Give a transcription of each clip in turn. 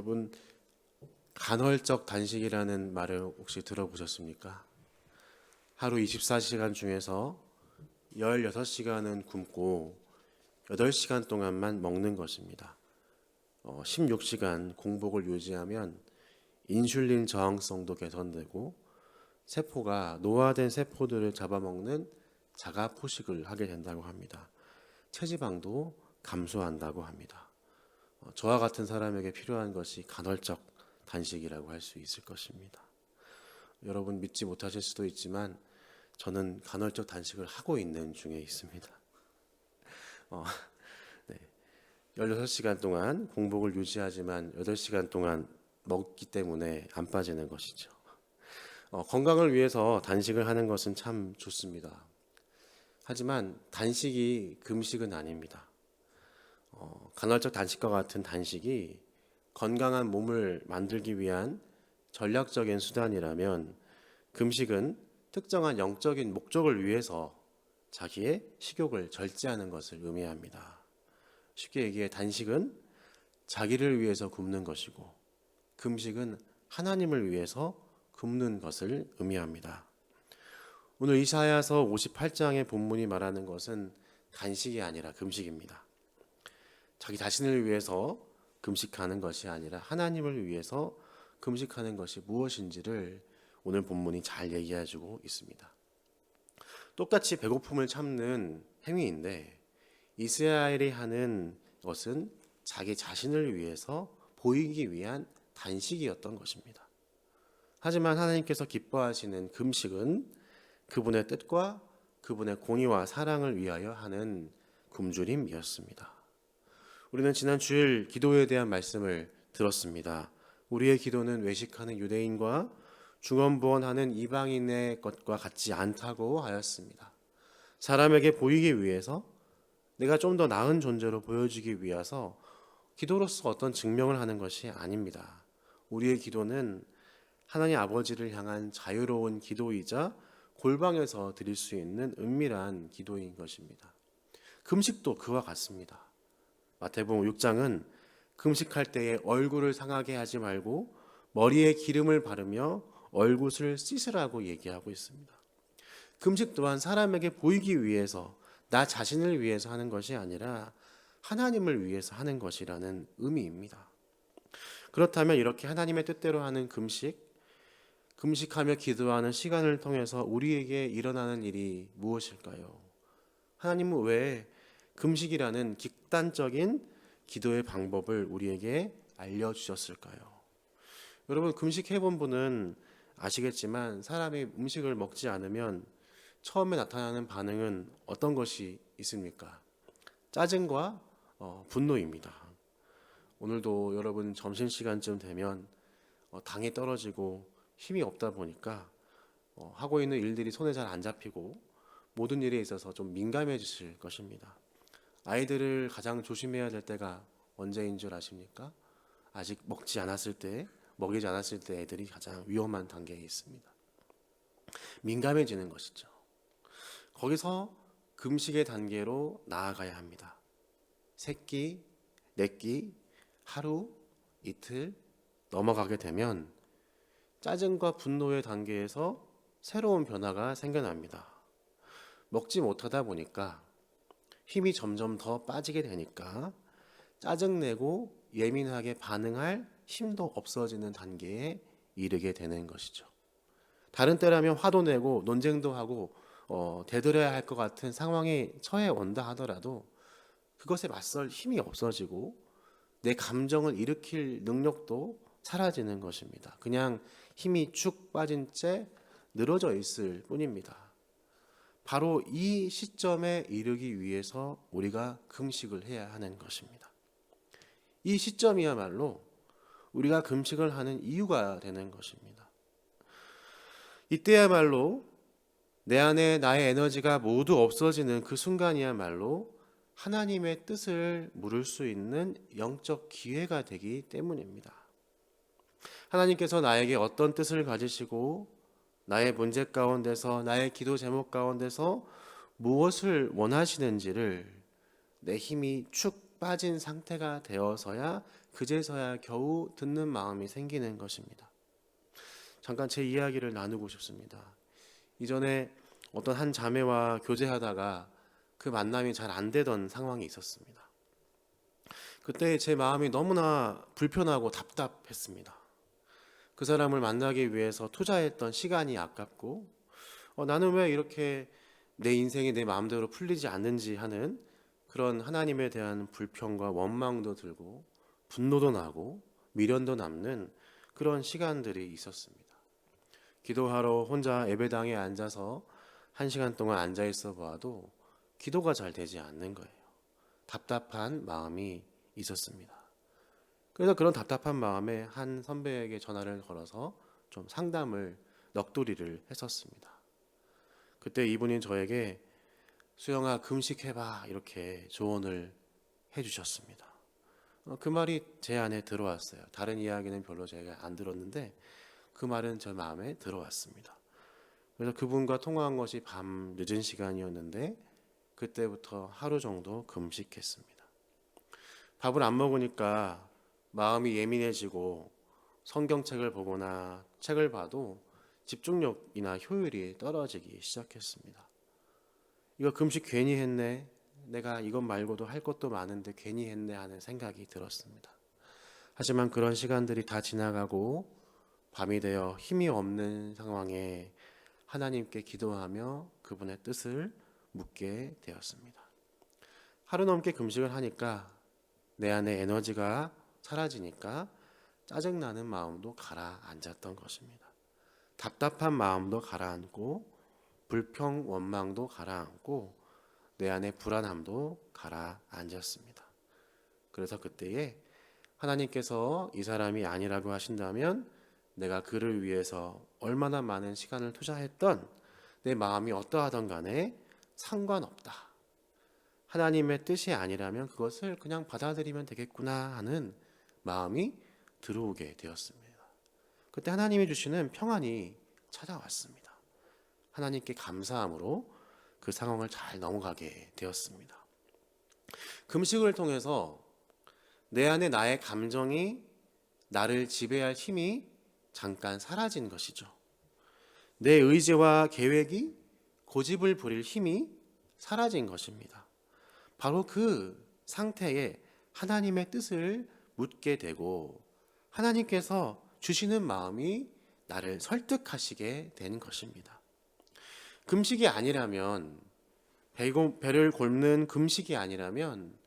여러분, 간헐적 단식이라는 말을 혹시 들어보셨습니까? 하루 24시간 중에서 16시간은 굶고 8시간 동안만 먹는 것입니다. 16시간 공복을 유지하면 인슐린 저항성도 개선되고 세포가 노화된 세포들을 잡아먹는 자가 포식을 하게 된다고 합니다. 체지방도 감소한다고 합니다. 저와 같은 사람에게 필요한 것이 간헐적 단식이라고 할 수 있을 것입니다. 여러분 믿지 못하실 수도 있지만 저는 간헐적 단식을 하고 있는 중에 있습니다. 네. 16시간 동안 공복을 유지하지만 8시간 동안 먹기 때문에 안 빠지는 것이죠. 건강을 위해서 단식을 하는 것은 참 좋습니다. 하지만 단식이 금식은 아닙니다. 간헐적 단식과 같은 단식이 건강한 몸을 만들기 위한 전략적인 수단이라면 금식은 특정한 영적인 목적을 위해서 자기의 식욕을 절제하는 것을 의미합니다. 쉽게 얘기해 단식은 자기를 위해서 굶는 것이고 금식은 하나님을 위해서 굶는 것을 의미합니다. 오늘 이사야서 58장의 본문이 말하는 것은 단식이 아니라 금식입니다. 자기 자신을 위해서 금식하는 것이 아니라 하나님을 위해서 금식하는 것이 무엇인지를 오늘 본문이 잘 얘기해주고 있습니다. 똑같이 배고픔을 참는 행위인데 이스라엘이 하는 것은 자기 자신을 위해서 보이기 위한 단식이었던 것입니다. 하지만 하나님께서 기뻐하시는 금식은 그분의 뜻과 그분의 공의와 사랑을 위하여 하는 굶주림이었습니다. 우리는 지난 주일 기도에 대한 말씀을 들었습니다. 우리의 기도는 외식하는 유대인과 중언부언하는 이방인의 것과 같지 않다고 하였습니다. 사람에게 보이기 위해서 내가 좀 더 나은 존재로 보여주기 위해서 기도로서 어떤 증명을 하는 것이 아닙니다. 우리의 기도는 하나님 아버지를 향한 자유로운 기도이자 골방에서 드릴 수 있는 은밀한 기도인 것입니다. 금식도 그와 같습니다. 마태복음 6장은 금식할 때에 얼굴을 상하게 하지 말고 머리에 기름을 바르며 얼굴을 씻으라고 얘기하고 있습니다. 금식 또한 사람에게 보이기 위해서 나 자신을 위해서 하는 것이 아니라 하나님을 위해서 하는 것이라는 의미입니다. 그렇다면 이렇게 하나님의 뜻대로 하는 금식하며 기도하는 시간을 통해서 우리에게 일어나는 일이 무엇일까요? 하나님은 왜 금식이라는極단적인 기도의 방법을 우리에게 알려주셨을까요? 여러분 금식해본 분은 아시겠지만 사람이 음식을 먹지 않으면 처음에 나타나는 반응은 어떤 것이 있습니까? 짜증과 분노입니다. 오늘도 여러분 점심시간쯤 되면 당이 떨어지고 힘이 없다 보니까 하고 있는 일들이 손에 잘 안 잡히고 모든 일에 있어서 좀 민감해지실 것입니다. 아이들을 가장 조심해야 될 때가 언제인 줄 아십니까? 아직 먹지 않았을 때, 먹이지 않았을 때 애들이 가장 위험한 단계에 있습니다. 민감해지는 것이죠. 거기서 금식의 단계로 나아가야 합니다. 세 끼, 네 끼, 하루, 이틀 넘어가게 되면 짜증과 분노의 단계에서 새로운 변화가 생겨납니다. 먹지 못하다 보니까 힘이 점점 더 빠지게 되니까 짜증내고 예민하게 반응할 힘도 없어지는 단계에 이르게 되는 것이죠. 다른 때라면 화도 내고 논쟁도 하고 대들어야 할 것 같은 상황에 처해 온다 하더라도 그것에 맞설 힘이 없어지고 내 감정을 일으킬 능력도 사라지는 것입니다. 그냥 힘이 축 빠진 채 늘어져 있을 뿐입니다. 바로 이 시점에 이르기 위해서 우리가 금식을 해야 하는 것입니다. 이 시점이야말로 우리가 금식을 하는 이유가 되는 것입니다. 이때야말로 내 안에 나의 에너지가 모두 없어지는 그 순간이야말로 하나님의 뜻을 물을 수 있는 영적 기회가 되기 때문입니다. 하나님께서 나에게 어떤 뜻을 가지시고 나의 문제 가운데서 나의 기도 제목 가운데서 무엇을 원하시는지를 내 힘이 축 빠진 상태가 되어서야 그제서야 겨우 듣는 마음이 생기는 것입니다. 잠깐 제 이야기를 나누고 싶습니다. 이전에 어떤 한 자매와 교제하다가 그 만남이 잘 안 되던 상황이 있었습니다. 그때 제 마음이 너무나 불편하고 답답했습니다. 그 사람을 만나기 위해서 투자했던 시간이 아깝고 나는 왜 이렇게 내 인생이 내 마음대로 풀리지 않는지 하는 그런 하나님에 대한 불평과 원망도 들고 분노도 나고 미련도 남는 그런 시간들이 있었습니다. 기도하러 혼자 예배당에 앉아서 1시간 동안 앉아 있어 보아도 기도가 잘 되지 않는 거예요. 답답한 마음이 있었습니다. 그래서 그런 답답한 마음에 한 선배에게 전화를 걸어서 좀 상담을 넋두리를 했었습니다. 그때 이분이 저에게 수영아 금식해봐 이렇게 조언을 해주셨습니다. 그 말이 제 안에 들어왔어요. 다른 이야기는 별로 제가 안 들었는데 그 말은 제 마음에 들어왔습니다. 그래서 그분과 통화한 것이 밤 늦은 시간이었는데 그때부터 하루 정도 금식했습니다. 밥을 안 먹으니까 마음이 예민해지고 성경책을 보거나 책을 봐도 집중력이나 효율이 떨어지기 시작했습니다. 이거 금식 괜히 했네. 내가 이것 말고도 할 것도 많은데 괜히 했네 하는 생각이 들었습니다. 하지만 그런 시간들이 다 지나가고 밤이 되어 힘이 없는 상황에 하나님께 기도하며 그분의 뜻을 묻게 되었습니다. 하루 넘게 금식을 하니까 내 안에 에너지가 사라지니까 짜증나는 마음도 가라앉았던 것입니다. 답답한 마음도 가라앉고 불평, 원망도 가라앉고 내 안에 불안함도 가라앉았습니다. 그래서 그때에 하나님께서 이 사람이 아니라고 하신다면 내가 그를 위해서 얼마나 많은 시간을 투자했던 내 마음이 어떠하던 간에 상관없다. 하나님의 뜻이 아니라면 그것을 그냥 받아들이면 되겠구나 하는 마음이 들어오게 되었습니다. 그때 하나님이 주시는 평안이 찾아왔습니다. 하나님께 감사함으로 그 상황을 잘 넘어가게 되었습니다. 금식을 통해서 내 안에 나의 감정이 나를 지배할 힘이 잠깐 사라진 것이죠. 내 의지와 계획이 고집을 부릴 힘이 사라진 것입니다. 바로 그 상태에 하나님의 뜻을 묻게 되고 하나님께서 주시는 마음이 나를 설득하시게 되는 것입니다. 금식이 아니라면 배를 곪는 금식이 아니라면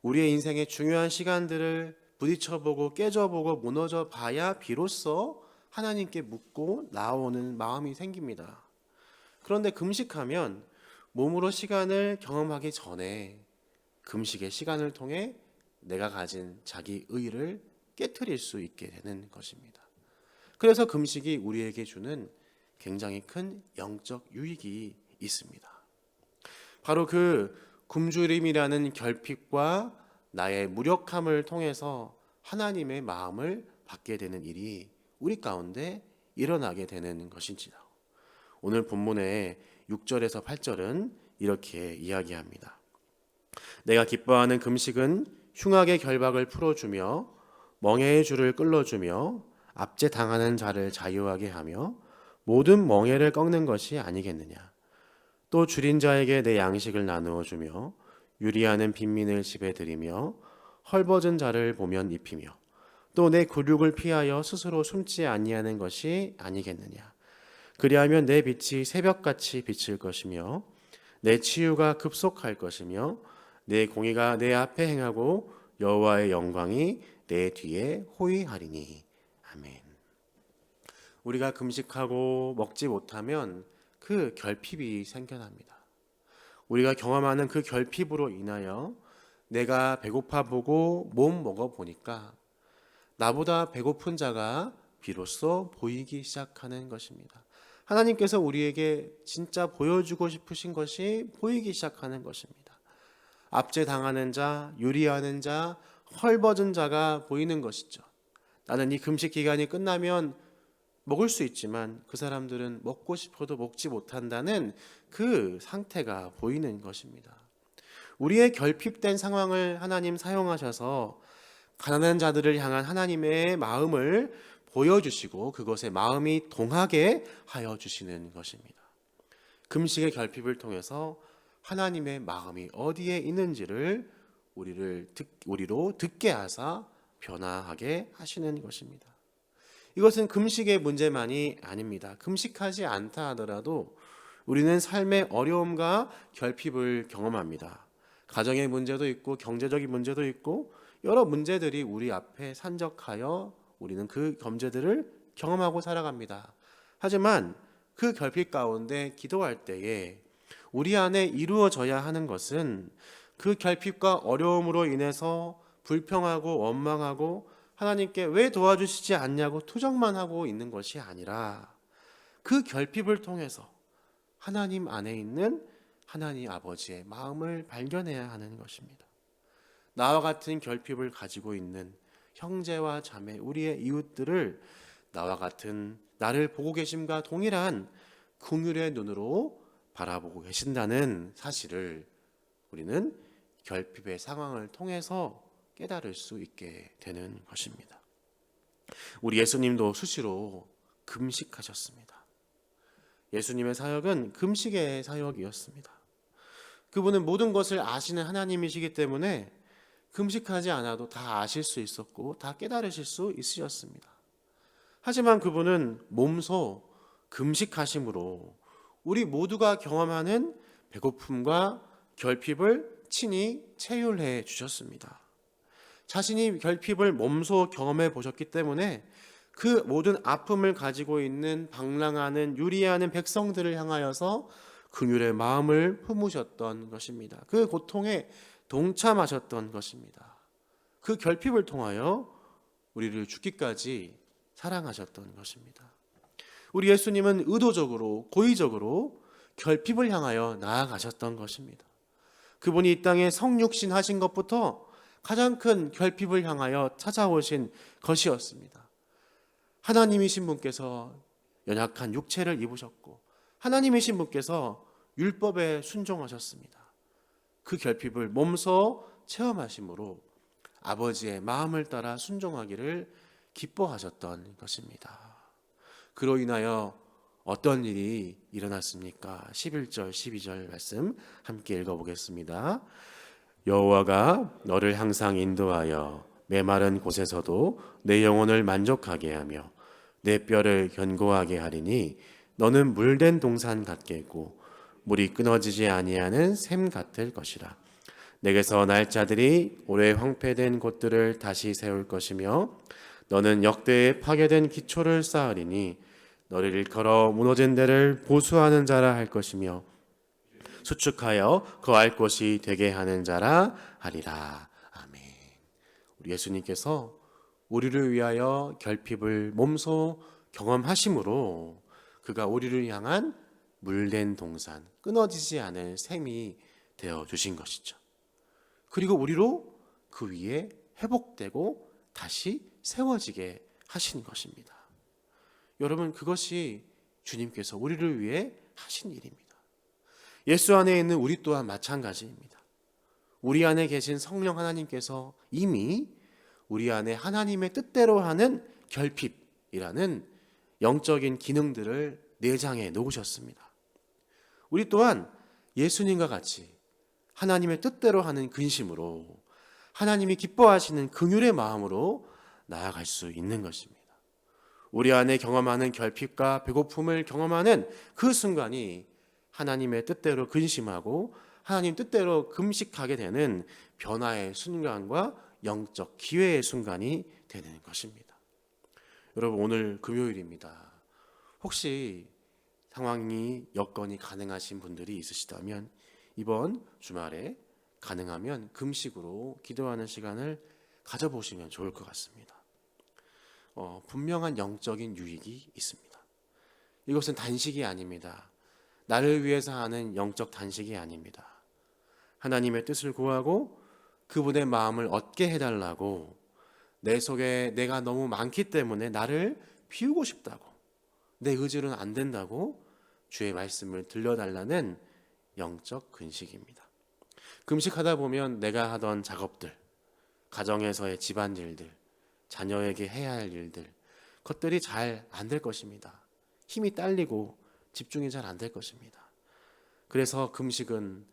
우리의 인생의 중요한 시간들을 부딪혀보고 깨져보고 무너져 봐야 비로소 하나님께 묻고 나오는 마음이 생깁니다. 그런데 금식하면 몸으로 시간을 경험하기 전에 금식의 시간을 통해 내가 가진 자기 의를 깨트릴 수 있게 되는 것입니다. 그래서 금식이 우리에게 주는 굉장히 큰 영적 유익이 있습니다. 바로 그 굶주림이라는 결핍과 나의 무력함을 통해서 하나님의 마음을 받게 되는 일이 우리 가운데 일어나게 되는 것인지라. 오늘 본문의 6절에서 8절은 이렇게 이야기합니다. 내가 기뻐하는 금식은 흉악의 결박을 풀어주며 멍에의 줄을 끌어주며 압제 당하는 자를 자유하게 하며 모든 멍에를 꺾는 것이 아니겠느냐. 또 줄인 자에게 내 양식을 나누어 주며 유리하는 빈민을 집에 들이며 헐벗은 자를 보면 입히며 또 내 굴욕을 피하여 스스로 숨지 아니하는 것이 아니겠느냐. 그리하면 내 빛이 새벽같이 비칠 것이며 내 치유가 급속할 것이며 내 공의가 내 앞에 행하고 여호와의 영광이 내 뒤에 호위하리니. 아멘. 우리가 금식하고 먹지 못하면 그 결핍이 생겨납니다. 우리가 경험하는 그 결핍으로 인하여 내가 배고파 보고 못 먹어 보니까 나보다 배고픈 자가 비로소 보이기 시작하는 것입니다. 하나님께서 우리에게 진짜 보여주고 싶으신 것이 보이기 시작하는 것입니다. 압제당하는 자, 유리하는 자, 헐벗은 자가 보이는 것이죠. 나는 이 금식 기간이 끝나면 먹을 수 있지만 그 사람들은 먹고 싶어도 먹지 못한다는 그 상태가 보이는 것입니다. 우리의 결핍된 상황을 하나님 사용하셔서 가난한 자들을 향한 하나님의 마음을 보여주시고 그것에 마음이 동하게 하여 주시는 것입니다. 금식의 결핍을 통해서 하나님의 마음이 어디에 있는지를 우리로 듣게 하사 변화하게 하시는 것입니다. 이것은 금식의 문제만이 아닙니다. 금식하지 않다 하더라도 우리는 삶의 어려움과 결핍을 경험합니다. 가정의 문제도 있고 경제적인 문제도 있고 여러 문제들이 우리 앞에 산적하여 우리는 그 문제들을 경험하고 살아갑니다. 하지만 그 결핍 가운데 기도할 때에 우리 안에 이루어져야 하는 것은 그 결핍과 어려움으로 인해서 불평하고 원망하고 하나님께 왜 도와주시지 않냐고 투정만 하고 있는 것이 아니라 그 결핍을 통해서 하나님 안에 있는 하나님 아버지의 마음을 발견해야 하는 것입니다. 나와 같은 결핍을 가지고 있는 형제와 자매, 우리의 이웃들을 나와 같은 나를 보고 계심과 동일한 긍휼의 눈으로 바라보고 계신다는 사실을 우리는 결핍의 상황을 통해서 깨달을 수 있게 되는 것입니다. 우리 예수님도 수시로 금식하셨습니다. 예수님의 사역은 금식의 사역이었습니다. 그분은 모든 것을 아시는 하나님이시기 때문에 금식하지 않아도 다 아실 수 있었고 다 깨달으실 수 있으셨습니다. 하지만 그분은 몸소 금식하심으로 우리 모두가 경험하는 배고픔과 결핍을 친히 체휼해 주셨습니다. 자신이 결핍을 몸소 경험해 보셨기 때문에 그 모든 아픔을 가지고 있는 방랑하는 유리하는 백성들을 향하여서 긍휼의 마음을 품으셨던 것입니다. 그 고통에 동참하셨던 것입니다. 그 결핍을 통하여 우리를 죽기까지 사랑하셨던 것입니다. 우리 예수님은 의도적으로 고의적으로 결핍을 향하여 나아가셨던 것입니다. 그분이 이 땅에 성육신 하신 것부터 가장 큰 결핍을 향하여 찾아오신 것이었습니다. 하나님이신 분께서 연약한 육체를 입으셨고 하나님이신 분께서 율법에 순종하셨습니다. 그 결핍을 몸소 체험하심으로 아버지의 마음을 따라 순종하기를 기뻐하셨던 것입니다. 그로 인하여 어떤 일이 일어났습니까? 11절 12절 말씀 함께 읽어보겠습니다. 여호와가 너를 항상 인도하여 메마른 곳에서도 내 영혼을 만족하게 하며 내 뼈를 견고하게 하리니 너는 물된 동산 같겠고 물이 끊어지지 아니하는 샘 같을 것이라. 내게서 날 자들이 오래 황폐된 곳들을 다시 세울 것이며 너는 역대에 파괴된 기초를 쌓으리니 너를 일컬어 무너진 데를 보수하는 자라 할 것이며 수축하여 거할 곳이 되게 하는 자라 하리라. 아멘. 우리 예수님께서 우리를 위하여 결핍을 몸소 경험하심으로 그가 우리를 향한 물된 동산, 끊어지지 않을 샘이 되어 주신 것이죠. 그리고 우리로 그 위에 회복되고 다시 세워지게 하신 것입니다. 여러분, 그것이 주님께서 우리를 위해 하신 일입니다. 예수 안에 있는 우리 또한 마찬가지입니다. 우리 안에 계신 성령 하나님께서 이미 우리 안에 하나님의 뜻대로 하는 결핍이라는 영적인 기능들을 내장해 놓으셨습니다. 우리 또한 예수님과 같이 하나님의 뜻대로 하는 근심으로 하나님이 기뻐하시는 긍휼의 마음으로 나아갈 수 있는 것입니다. 우리 안에 경험하는 결핍과 배고픔을 경험하는 그 순간이 하나님의 뜻대로 근심하고 하나님 뜻대로 금식하게 되는 변화의 순간과 영적 기회의 순간이 되는 것입니다. 여러분, 오늘 금요일입니다. 혹시 상황이 여건이 가능하신 분들이 있으시다면 이번 주말에 가능하면 금식으로 기도하는 시간을 가져보시면 좋을 것 같습니다. 분명한 영적인 유익이 있습니다. 이것은 단식이 아닙니다. 나를 위해서 하는 영적 단식이 아닙니다. 하나님의 뜻을 구하고 그분의 마음을 얻게 해달라고, 내 속에 내가 너무 많기 때문에 나를 비우고 싶다고, 내 의지로는 안 된다고 주의 말씀을 들려달라는 영적 근식입니다. 금식하다 보면 내가 하던 작업들, 가정에서의 집안일들, 자녀에게 해야 할 일들, 그것들이 잘 안 될 것입니다. 힘이 딸리고 집중이 잘 안 될 것입니다. 그래서 금식은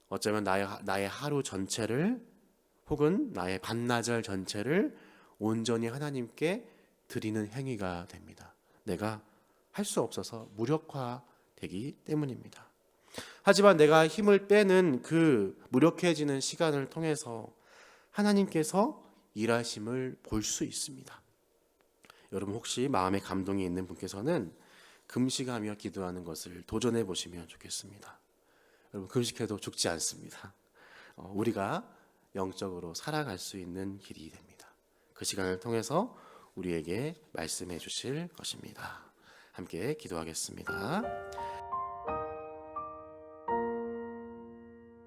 어쩌면 나의 하루 전체를 혹은 나의 반나절 전체를 온전히 하나님께 드리는 행위가 됩니다. 내가 할 수 없어서 무력화되기 때문입니다. 하지만 내가 힘을 빼는 그 무력해지는 시간을 통해서 하나님께서 일하심을 볼 수 있습니다. 여러분 혹시 마음에 감동이 있는 분께서는 금식하며 기도하는 것을 도전해 보시면 좋겠습니다. 여러분 금식해도 죽지 않습니다. 우리가 영적으로 살아갈 수 있는 길이 됩니다. 그 시간을 통해서 우리에게 말씀해 주실 것입니다. 함께 기도하겠습니다.